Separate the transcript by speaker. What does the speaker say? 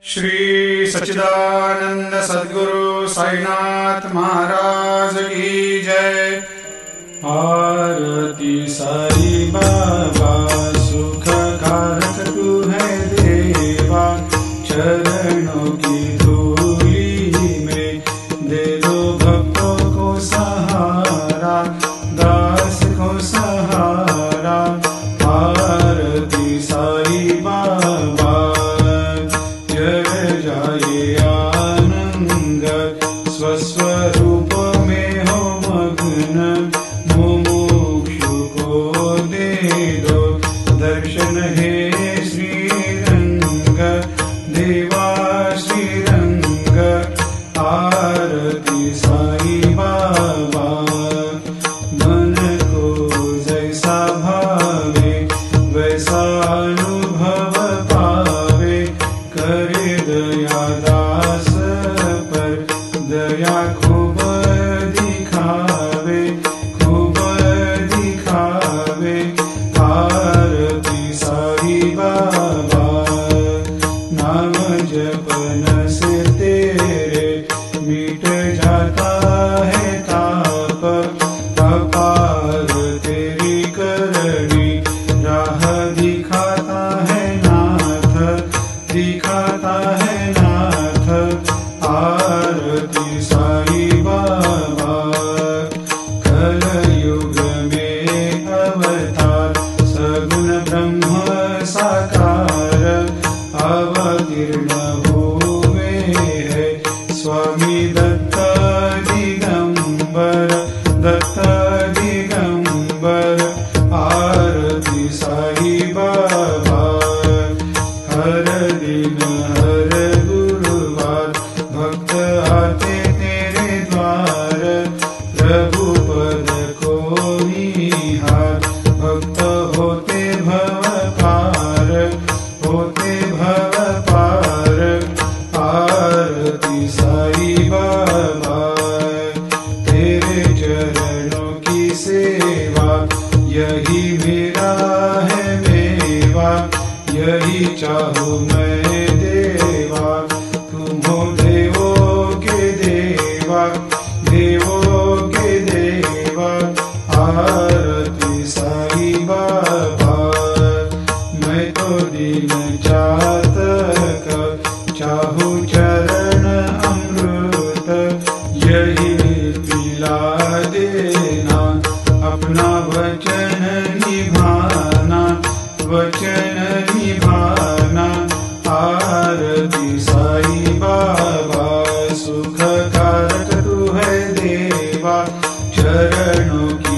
Speaker 1: श्री सच्चिदानंद सद्गुरु साईनाथ महाराज की जय। आरती साई बाबा सुख कारक तू है देवा, चरणों की धूली में दे दो भक्तों को सहारा, दास को सहारा। आरती साई बाबा जय जाए आनंद, स्वस्वरूप में हो मग्न, मुमुक्षु को दे दो दर्शन हे श्रीरंग, देवा श्रीरंग। आरती साई बाबा मन को जैसा भावे वैसा अनुभव पावे, करे दया दास पर दया खूब दिखावे, खूब दिखावे। आरती साई बाबा नाम जपन से तेरे मिट जाता है ताप, अपार तेरी करनी राह दिखाता है नाथ, दिखाता है नाथ। आरती साई बाबा कलयुग में अवतार, सगुण ब्रह्म साकार, अवतीर्ण हुए है स्वामी दत्त दिगंबर, दत्त दिगंबर। आरती साई बाबा हर दिन हर गुरुवार भक्त आते तेरे द्वार, प्रभु पद को निहार, भक्त होते भव पार, होते भव पार। आरती साई बाबा तेरे चरणों की सेवा, यही मेरा है मेवा, यही चाहूँ मैं देवा। तुम हो देवों के देवा, देवों के देवा। आरती साई बाबा मैं तो दीन जातक, चाहूँ चरण अमृत, यही पिला देना, अपना वचन निभाना, वचन निभाना। आरती साई बाबा सुख कारक तू है देवा, चरणों की